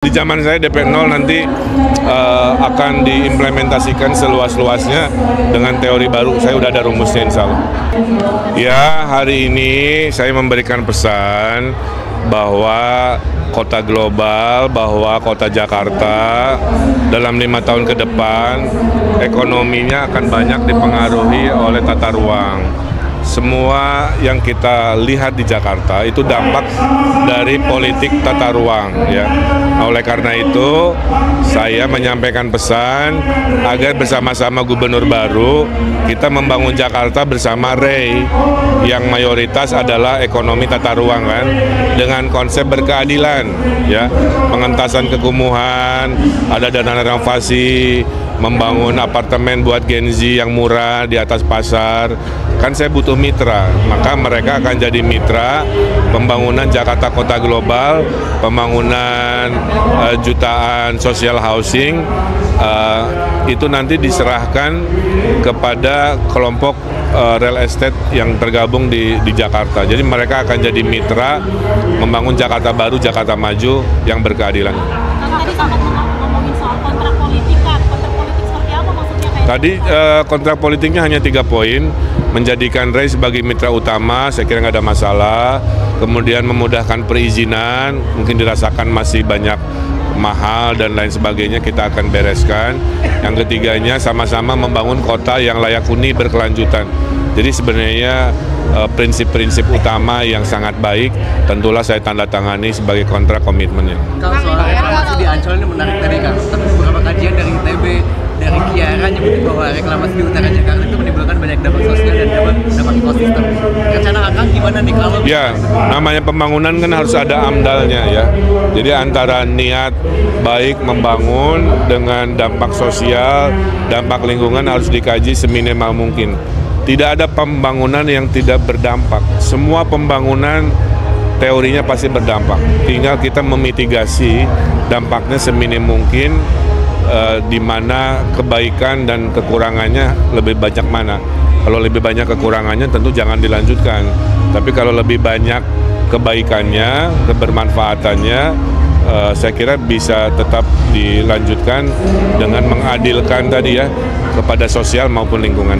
Di zaman saya DP 0 nanti akan diimplementasikan seluas-luasnya dengan teori baru. Saya udah ada rumusnya insya Allah. Ya, hari ini saya memberikan pesan bahwa kota global, bahwa kota Jakarta dalam 5 tahun ke depan ekonominya akan banyak dipengaruhi oleh tata ruang. Semua yang kita lihat di Jakarta itu dampak dari politik tata ruang, ya. Oleh karena itu, saya menyampaikan pesan agar bersama-sama gubernur baru kita membangun Jakarta bersama Ray, yang mayoritas adalah ekonomi tata ruang, kan, dengan konsep berkeadilan, ya, pengentasan kekumuhan, ada dana renovasi, membangun apartemen buat Gen Z yang murah di atas pasar. Kan saya butuh mitra, maka mereka akan jadi mitra pembangunan Jakarta Kota Global, pembangunan jutaan social housing, itu nanti diserahkan kepada kelompok real estate yang tergabung di Jakarta. Jadi mereka akan jadi mitra membangun Jakarta baru, Jakarta maju yang berkeadilan. Tadi sempat ngomongin soal kontrak politik, kan? Kontrak politik seperti apa maksudnya? Tadi kontrak politiknya hanya 3 poin. Menjadikan Ray sebagai mitra utama, saya kira nggak ada masalah. Kemudian memudahkan perizinan, mungkin dirasakan masih banyak mahal dan lain sebagainya, kita akan bereskan. Yang ketiganya sama-sama membangun kota yang layak huni berkelanjutan. Jadi sebenarnya prinsip-prinsip utama yang sangat baik, tentulah saya tanda tangani sebagai kontrak komitmennya. Kalau soal reklamasi di Ancol ini menarik tadi, kan, beberapa kajian dari ITB, dari Kiara nyebutin bahwa reklamasi di utara Jakarta itu menimbulkan banyak dampak sosial dan dampak ekosistem. Rencana Akang gimana nih kalau? Ya, namanya pembangunan kan harus ada amdalnya, ya. Jadi antara niat baik membangun dengan dampak sosial, dampak lingkungan harus dikaji seminimal mungkin. Tidak ada pembangunan yang tidak berdampak. Semua pembangunan teorinya pasti berdampak. Tinggal kita memitigasi dampaknya seminim mungkin, di mana kebaikan dan kekurangannya lebih banyak mana. Kalau lebih banyak kekurangannya tentu jangan dilanjutkan. Tapi kalau lebih banyak kebaikannya, kebermanfaatannya, saya kira bisa tetap dilanjutkan dengan mengadilkan tadi, ya, kepada sosial maupun lingkungan.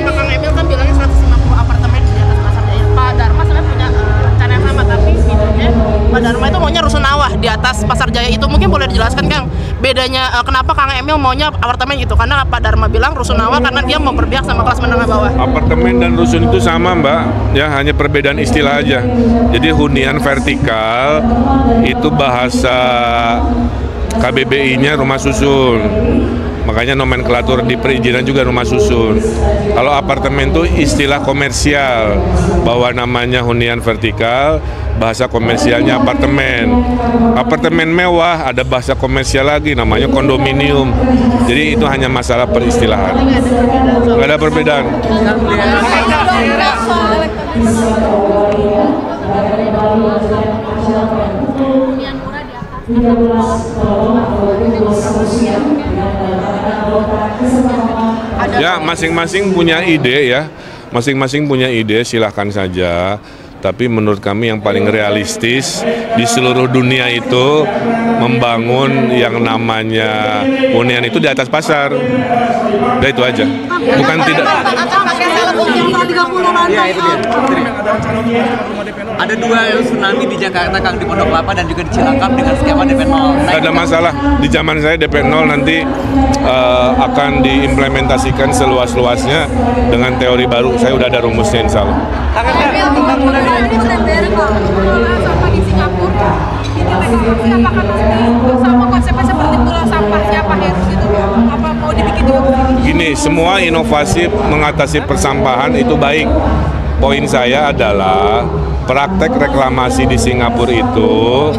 Kang Emil kan bilangnya 150 apartemen di atas Pasar Jaya. Pak Dharma sebenarnya punya rencana yang sama, tapi bedanya Pak Dharma itu maunya rusunawa di atas Pasar Jaya itu. Mungkin boleh dijelaskan, Kang, bedanya kenapa Kang Emil maunya apartemen gitu? Karena Pak Dharma bilang rusunawa karena dia mau berpihak sama kelas menengah bawah. Apartemen dan rusun itu sama, Mbak, ya, hanya perbedaan istilah aja. Jadi hunian vertikal itu bahasa KBBI-nya rumah susun. Makanya nomenklatur di perizinan juga rumah susun. Kalau apartemen itu istilah komersial, bahwa namanya hunian vertikal, bahasa komersialnya apartemen. Apartemen mewah ada bahasa komersial lagi, namanya kondominium. Jadi itu hanya masalah peristilahan. Nggak ada perbedaan. Ya, masing-masing punya ide, ya. Masing-masing punya ide, silahkan saja. Tapi menurut kami yang paling realistis di seluruh dunia itu membangun yang namanya hunian itu di atas pasar. Udah itu aja. Bukan tidak. Ada 2 tsunami di Jakarta, Kang, di Pondok Kelapa dan juga di Cilangkap dengan skema DP 0. Tidak ada masalah. Di zaman saya DP 0 nanti akan diimplementasikan seluas-luasnya dengan teori baru. Saya udah ada rumusnya insya Allah. Ini benar-benar sampah di Singapura. Ini apakah nanti sama konsepnya seperti pulau sampahnya Pak Heru gitu? Apa mau dibikin juga? Gini, semua inovasi mengatasi persampahan itu baik. Poin saya adalah praktek reklamasi di Singapura itu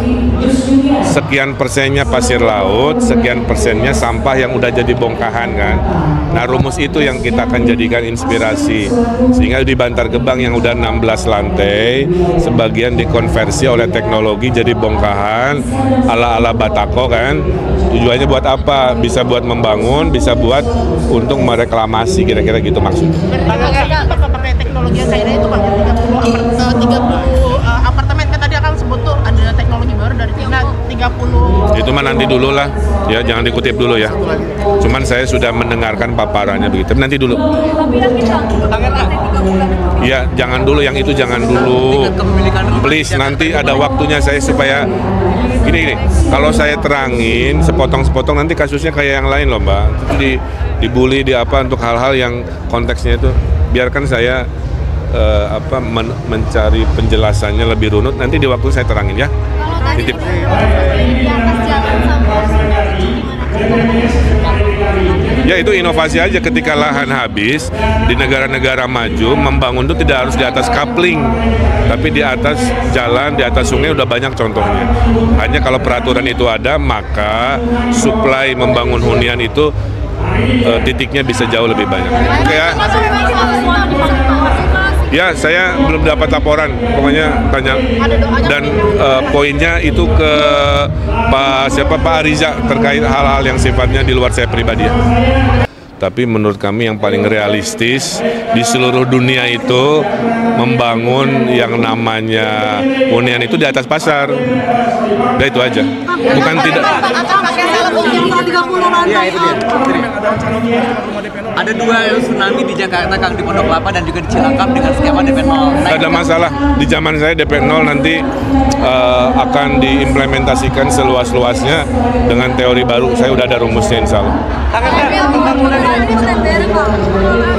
sekian persennya pasir laut, sekian persennya sampah yang udah jadi bongkahan, kan. Nah, rumus itu yang kita akan jadikan inspirasi. Sehingga di Bantar Gebang yang udah 16 lantai, sebagian dikonversi oleh teknologi jadi bongkahan ala-ala Batako, kan. Tujuannya buat apa? Bisa buat membangun, bisa buat untuk mereklamasi, kira-kira gitu maksudnya. Pakai teknologi yang kayaknya itu, Bang, 30 apartemen kan tadi akan sebut tuh ada teknologi baru dari Cina. 30. Itu mah nanti dulu lah, ya jangan dikutip dulu ya. Cuman saya sudah mendengarkan paparannya begitu. Nanti dulu. Ya jangan dulu, yang itu jangan dulu. Please, nanti ada waktunya saya supaya gini. Kalau saya terangin sepotong-sepotong nanti kasusnya kayak yang lain loh Mbak. Itu dibully di apa untuk hal-hal yang konteksnya itu. Biarkan saya mencari penjelasannya lebih runut. Nanti di waktu saya terangin ya. Titip. Ya itu inovasi aja, ketika lahan habis di negara-negara maju membangun itu tidak harus di atas coupling, tapi di atas jalan, di atas sungai udah banyak contohnya. Hanya kalau peraturan itu ada, maka supply membangun hunian itu titiknya bisa jauh lebih banyak. Oke ya. Ya, saya belum dapat laporan, pokoknya tanya. Dan poinnya itu ke Pak Ariza terkait hal-hal yang sifatnya di luar saya pribadi ya. Tapi menurut kami yang paling realistis di seluruh dunia itu membangun yang namanya hunian itu di atas pasar. Udah itu aja. Bukan tidak. Ya, itu dia. Ada 2 tsunami di Jakarta, Kang, di Pondok Kelapa dan juga di Cilangkap dengan skema DP 0. Tidak ada masalah. Di zaman saya DP 0 nanti akan diimplementasikan seluas-luasnya dengan teori baru. Saya udah ada rumusnya insya Allah. Ini beredar kok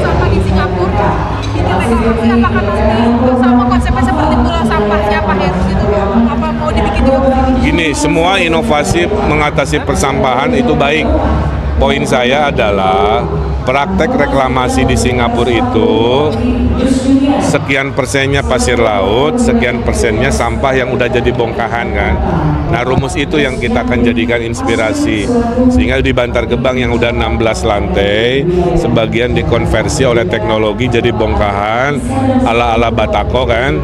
sampah di Singapura. Ini apakah sama konsepnya seperti pulau sampah siapa harus gitu? Apa mau dibikin juga? Gini, semua inovasi mengatasi persampahan itu baik. Poin saya adalah praktek reklamasi di Singapura itu sekian persennya pasir laut, sekian persennya sampah yang udah jadi bongkahan kan. Nah rumus itu yang kita akan jadikan inspirasi, sehingga di Bantar Gebang yang udah 16 lantai sebagian dikonversi oleh teknologi jadi bongkahan ala-ala Batako kan.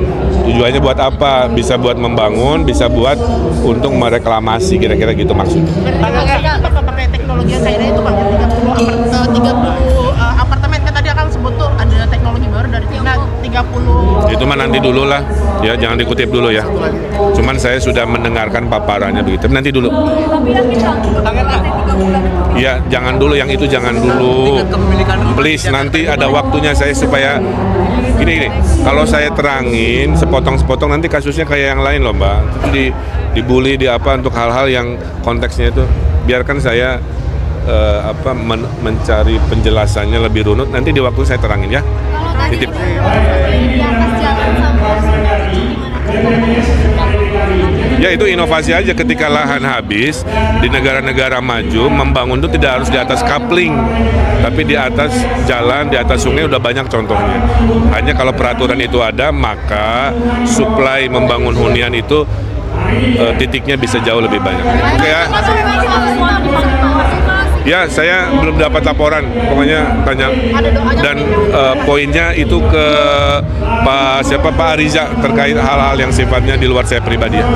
Tujuannya buat apa? Bisa buat membangun, bisa buat untuk mereklamasi, kira-kira gitu maksudnya. Pakai teknologi yang China itu Bang, 30 apartemen kan tadi akan sebut tuh ada teknologi baru dari China 30. Itu mah nanti dulu lah, ya jangan dikutip dulu ya. Cuman saya sudah mendengarkan paparannya begitu. Nanti dulu. Ya jangan dulu, yang itu jangan dulu. Please, nanti ada waktunya saya supaya gini. Kalau saya terangin sepotong-sepotong nanti kasusnya kayak yang lain loh Mbak. Itu dibully di apa untuk hal-hal yang konteksnya itu. Biarkan saya mencari penjelasannya lebih runut. Nanti di waktu saya terangin ya. Titip. Ya itu inovasi aja, ketika lahan habis di negara-negara maju membangun itu tidak harus di atas coupling, tapi di atas jalan, di atas sungai udah banyak contohnya. Hanya kalau peraturan itu ada, maka supply membangun hunian itu titiknya bisa jauh lebih banyak. Oke ya. Ya, saya belum dapat laporan, pokoknya tanya. Dan poinnya itu ke Pak Ariza terkait hal-hal yang sifatnya di luar saya pribadi ya.